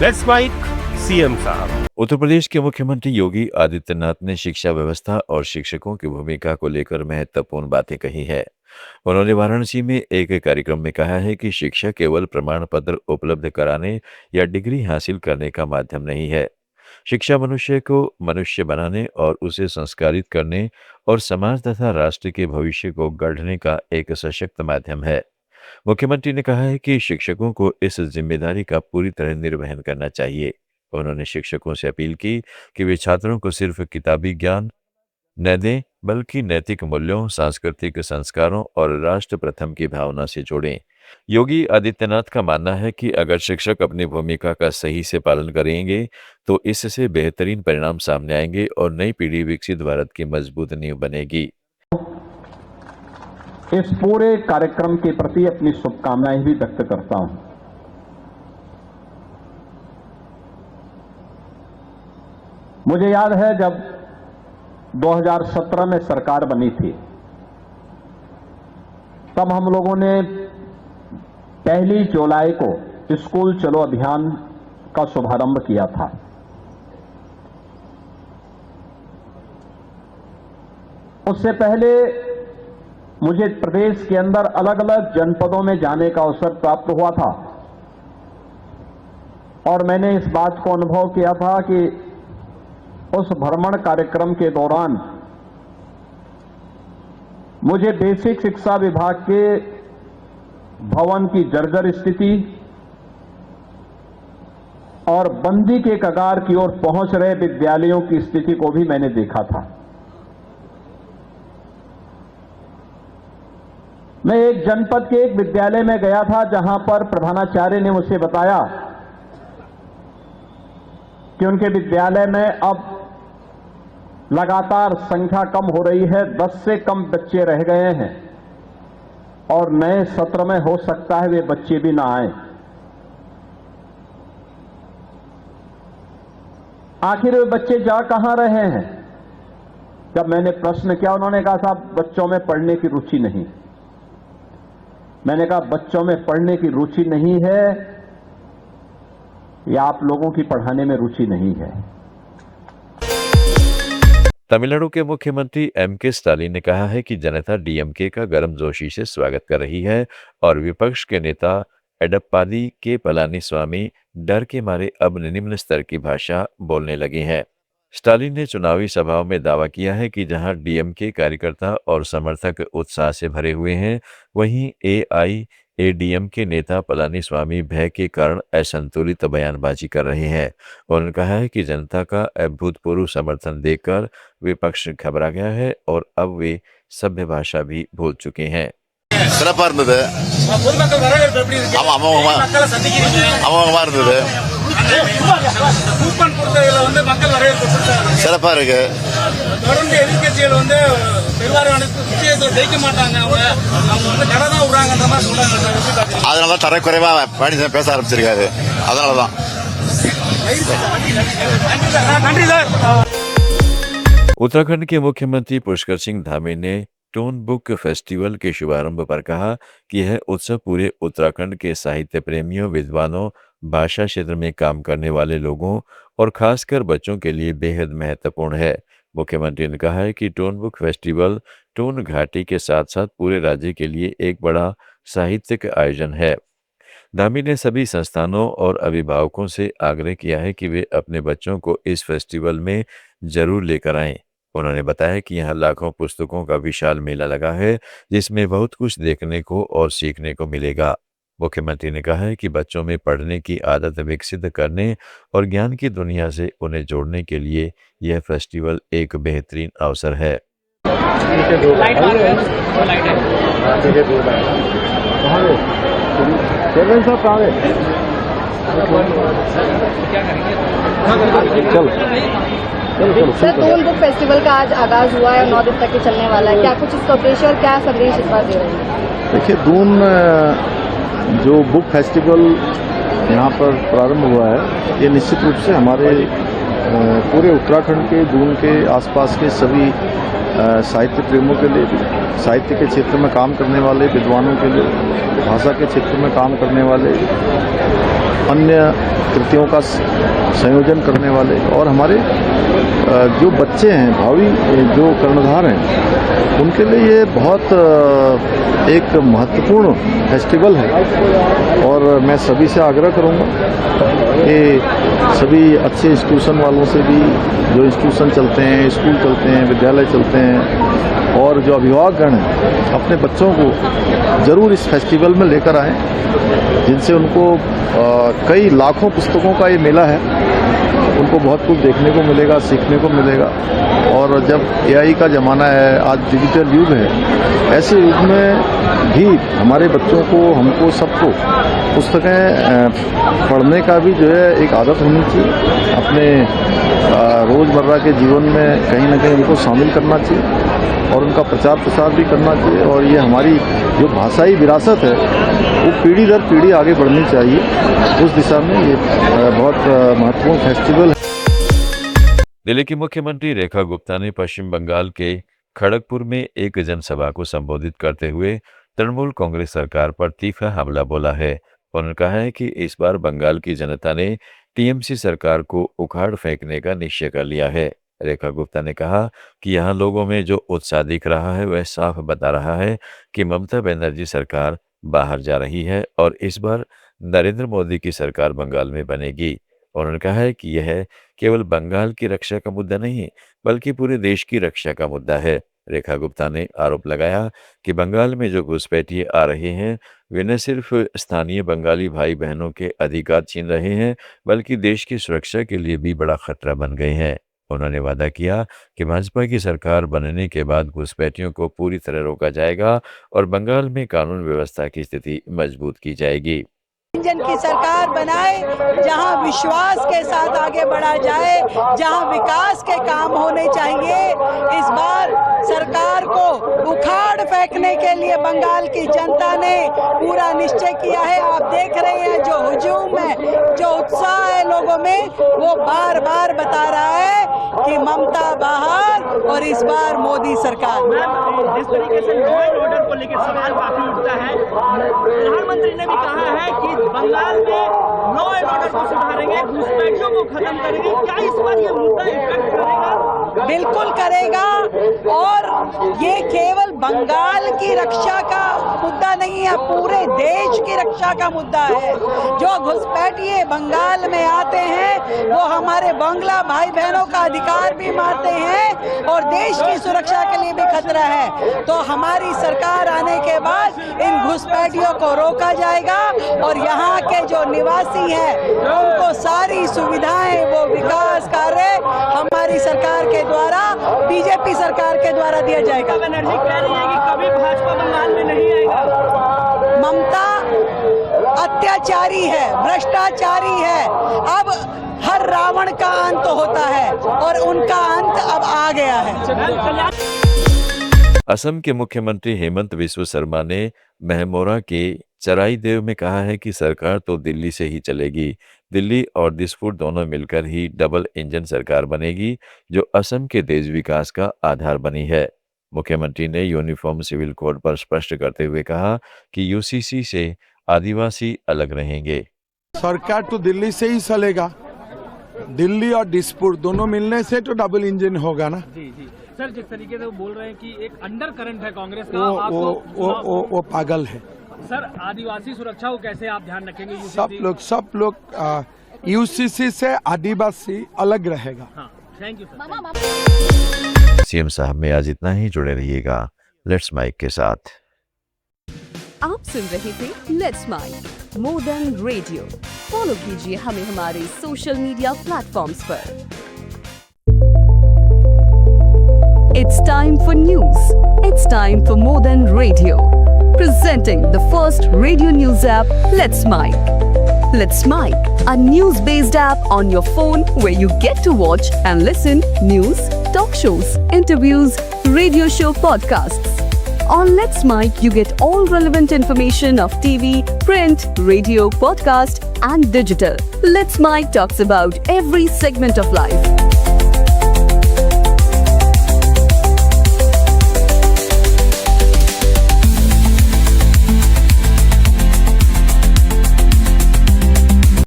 Let's mic CM साहब। उत्तर प्रदेश के मुख्यमंत्री योगी आदित्यनाथ ने शिक्षा व्यवस्था और शिक्षकों की भूमिका को लेकर महत्वपूर्ण बातें कही है। उन्होंने वाराणसी में एक कार्यक्रम में कहा है कि शिक्षा केवल प्रमाण पत्र उपलब्ध कराने या डिग्री हासिल करने का माध्यम नहीं है। शिक्षा मनुष्य को मनुष्य बनाने और उसे संस्कारित करने और समाज तथा राष्ट्र के भविष्य को गढ़ने का एक सशक्त माध्यम है। मुख्यमंत्री ने कहा है कि शिक्षकों को इस जिम्मेदारी का पूरी तरह निर्वहन करना चाहिए। उन्होंने शिक्षकों से अपील की कि वे छात्रों को सिर्फ किताबी ज्ञान न दें, बल्कि नैतिक मूल्यों, सांस्कृतिक संस्कारों और राष्ट्र प्रथम की भावना से जोड़ें। योगी आदित्यनाथ का मानना है कि अगर शिक्षक अपनी भूमिका का सही से पालन करेंगे तो इससे बेहतरीन परिणाम सामने आएंगे और नई पीढ़ी विकसित भारत की मजबूत नींव बनेगी। इस पूरे कार्यक्रम के प्रति अपनी शुभकामनाएं भी व्यक्त करता हूं। मुझे याद है जब 2017 में सरकार बनी थी, तब हम लोगों ने 1 जुलाई को स्कूल चलो अभियान का शुभारंभ किया था। उससे पहले मुझे प्रदेश के अंदर अलग अलग जनपदों में जाने का अवसर प्राप्त हुआ था और मैंने इस बात को अनुभव किया था कि उस भ्रमण कार्यक्रम के दौरान मुझे बेसिक शिक्षा विभाग के भवन की जर्जर स्थिति और बंदी के कगार की ओर पहुंच रहे विद्यालयों की स्थिति को भी मैंने देखा था। मैं एक जनपद के एक विद्यालय में गया था जहां पर प्रधानाचार्य ने मुझे बताया कि उनके विद्यालय में अब लगातार संख्या कम हो रही है, 10 से कम बच्चे रह गए हैं और नए सत्र में हो सकता है वे बच्चे भी ना आए। आखिर वे बच्चे जा कहां रहे हैं? जब मैंने प्रश्न किया, उन्होंने कहा साहब बच्चों में पढ़ने की रुचि नहीं। मैंने कहा बच्चों में पढ़ने की रुचि नहीं है या आप लोगों की पढ़ाने में रुचि नहीं है? तमिलनाडु के मुख्यमंत्री एम.के. स्टालिन ने कहा है कि जनता डीएमके का गर्मजोशी से स्वागत कर रही है और विपक्ष के नेता एडप्पादी के पलानीस्वामी डर के मारे अब निम्न स्तर की भाषा बोलने लगे हैं। स्टालिन ने चुनावी सभाओं में दावा किया है कि जहां डीएमके कार्यकर्ता और समर्थक उत्साह से भरे हुए हैं, वहीं एआईएडीएमके नेता पलानीस्वामी भय के कारण असंतुलित बयानबाजी कर रहे हैं। उन्होंने कहा है कि जनता का अभूतपूर्व समर्थन देखकर विपक्ष घबरा गया है और अब वे सभ्य भाषा भी भूल चुके हैं। சிறப்பா இருந்தது. பொதுமக்கள் வரவேற்பு எப்படி இருக்கு? மக்களை சந்திக்கிறீங்க. அமோகமா இருந்தது. கூப்பன் கொடுத்ததுல வந்து மக்கள் வரவேற்பு கொடுத்தாங்க. சிறப்பா இருக்கு. தொடர்ந்து எதிர்க்கட்சிகள் வந்து பெருவாரியான விஷயத்தை ஜெயிக்க மாட்டாங்க. அவங்க வந்து கடை தான் விடுறாங்கன்ற மாதிரி சொல்றாங்க. அதனால தரக்குறைவா பழனிசாமி பேச ஆரம்பிச்சிருக்காரு. அதனாலதான். நன்றி சார். उत्तराखंड के मुख्यमंत्री पुष्कर सिंह धामी ने टोन बुक फेस्टिवल के शुभारंभ पर कहा कि यह उत्सव पूरे उत्तराखंड के साहित्य प्रेमियों, विद्वानों, भाषा क्षेत्र में काम करने वाले लोगों और खासकर बच्चों के लिए बेहद महत्वपूर्ण है। मुख्यमंत्री ने कहा है कि टोन बुक फेस्टिवल टोन घाटी के साथ साथ पूरे राज्य के लिए एक बड़ा साहित्यिक आयोजन है। धामी ने सभी संस्थानों और अभिभावकों से आग्रह किया है कि वे अपने बच्चों को इस फेस्टिवल में जरूर लेकर आएं। उन्होंने बताया कि यहाँ लाखों पुस्तकों का विशाल मेला लगा है, जिसमें बहुत कुछ देखने को और सीखने को मिलेगा। मुख्यमंत्री ने कहा है कि बच्चों में पढ़ने की आदत विकसित करने और ज्ञान की दुनिया से उन्हें जोड़ने के लिए यह फेस्टिवल एक बेहतरीन अवसर है। सर, टोन बुक फेस्टिवल का आज आगाज हुआ है और 9 दिन तक के चलने वाला है। क्या कुछ इसका उद्देश्य और क्या संदेश इस बार दे रहे हैं? देखिए, दून जो बुक फेस्टिवल यहाँ पर प्रारंभ हुआ है, ये निश्चित रूप से हमारे पूरे उत्तराखंड के दून के आसपास के सभी साहित्य प्रेमियों के लिए, साहित्य के क्षेत्र में काम करने वाले विद्वानों के लिए, भाषा के क्षेत्र में काम करने वाले अन्य कृतियों का संयोजन करने वाले और हमारे जो बच्चे हैं, भावी जो कर्णधार हैं, उनके लिए ये बहुत एक महत्वपूर्ण फेस्टिवल है। और मैं सभी से आग्रह करूंगा कि सभी अच्छे इंस्टीट्यूशन वालों से भी, जो इंस्टीट्यूशन चलते हैं, स्कूल चलते हैं, विद्यालय चलते हैं, और जो अभिभावकगण हैं, अपने बच्चों को जरूर इस फेस्टिवल में लेकर आएं, जिनसे उनको कई लाखों पुस्तकों का ये मेला है, उनको बहुत कुछ देखने को मिलेगा, सीखने को मिलेगा। और जब AI का ज़माना है, आज डिजिटल युग है, ऐसे युग में भी हमारे बच्चों को, हमको, सबको पुस्तकें पढ़ने का भी जो है एक आदत होनी चाहिए। अपने रोज़मर्रा के जीवन में कहीं ना कहीं उनको शामिल करना चाहिए और उनका प्रचार प्रसार भी करना चाहिए। और ये हमारी जो भाषाई विरासत है, वो पीढ़ी दर पीढ़ी आगे बढ़नी चाहिए। उस दिशा में ये बहुत महत्वपूर्ण फेस्टिवल है। दिल्ली की मुख्यमंत्री रेखा गुप्ता ने पश्चिम बंगाल के खड़गपुर में एक जनसभा को संबोधित करते हुए तृणमूल कांग्रेस सरकार पर तीखा हमला बोला है। उन्होंने कहा है कि इस बार बंगाल की जनता ने टीएमसी सरकार को उखाड़ फेंकने का निश्चय कर लिया है। रेखा गुप्ता ने कहा कि यहाँ लोगों में जो उत्साह दिख रहा है, वह साफ बता रहा है कि ममता बनर्जी सरकार बाहर जा रही है और इस बार नरेंद्र मोदी की सरकार बंगाल में बनेगी। उन्होंने कहा है कि यह केवल बंगाल की रक्षा का मुद्दा नहीं, बल्कि पूरे देश की रक्षा का मुद्दा है। रेखा गुप्ता ने आरोप लगाया कि बंगाल में जो घुसपैठिए आ रहे हैं, वे न सिर्फ स्थानीय बंगाली भाई बहनों के अधिकार छीन रहे हैं, बल्कि देश की सुरक्षा के लिए भी बड़ा खतरा बन गए हैं। उन्होंने वादा किया कि भाजपा की सरकार बनने के बाद घुसपैठियों को पूरी तरह रोका जाएगा और बंगाल में कानून व्यवस्था की स्थिति मजबूत की जाएगी। इंजन की सरकार बनाए, जहां विश्वास के साथ आगे बढ़ा जाए, जहां विकास के काम होने चाहिए। इस बार सरकार को उखाड़ फेंकने के लिए बंगाल की जनता ने पूरा निश्चय किया है। आप देख रहे हैं जो हुजूम है, जो उत्साह है लोगों में, वो बार बार बता रहा है कि ममता बाहर और इस बार मोदी सरकार। जिस तरीके से लॉ एंड ऑर्डर को लेकर सवाल काफी उठता है, प्रधानमंत्री ने भी कहा है कि बंगाल में लॉ एंड ऑर्डर को सुधारेंगे, घुसपैठियों को खत्म करेंगे। क्या इस बार ये मुद्दा इफेक्ट करेगा? बिल्कुल करेगा। और ये केवल बंगाल की रक्षा का मुद्दा नहीं है, पूरे देश की रक्षा का मुद्दा है। जो घुसपैठिए बंगाल में आते हैं, वो हमारे बांग्ला भाई बहनों का अधिकार भी मारते हैं और देश की सुरक्षा के लिए भी खतरा है। तो हमारी सरकार आने के बाद इन घुसपैठियों को रोका जाएगा और यहाँ के जो निवासी हैं, उनको सारी सुविधाएं, वो विकास कार्य हमारी सरकार के द्वारा, बीजेपी सरकार के द्वारा दिया जाएगा। बनर्जी कह रही है कि कभी भाजपा बंगाल में नहीं आएगा। ममता अत्याचारी है, भ्रष्टाचारी है। अब हर रावण का अंत होता है और उनका अंत अब आ गया है। असम के मुख्यमंत्री हेमंत बिस्वा शर्मा ने महमौरा के चराईदेव में कहा है कि सरकार तो दिल्ली से ही चलेगी। दिल्ली और दिसपुर दोनों मिलकर ही डबल इंजन सरकार बनेगी, जो असम के देश विकास का आधार बनी है। मुख्यमंत्री ने यूनिफॉर्म सिविल कोड पर स्पष्ट करते हुए कहा कि यूसीसी से आदिवासी अलग रहेंगे। सरकार तो दिल्ली से ही चलेगा, दिल्ली और दिसपुर दोनों मिलने से तो डबल इंजन होगा ना। जी जी सर, जिस तरीके से वो बोल रहे हैं कि एक अंडर करंट है कांग्रेस का, वो पागल है सर। आदिवासी सुरक्षा को कैसे आप ध्यान रखेंगे? सब लोग यूसीसी से आदिवासी अलग रहेगा। हाँ, थैंक यू सर। सीएम साहब में आज इतना ही। जुड़े रहिएगा लेट्स माइक के साथ। आप सुन रहे थे let's mike more than radio. Follow कीजिए हमें हमारे सोशल मीडिया प्लेटफॉर्म्स पर। It's time for news. It's time for more than radio. Presenting the first radio news app, Let's Mic. Let's Mic, a news-based app on your phone where you get to watch and listen news, talk shows, interviews, radio show podcasts. On Let's Mic, you get all relevant information of TV, print, radio, podcast, and digital. Let's Mic talks about every segment of life.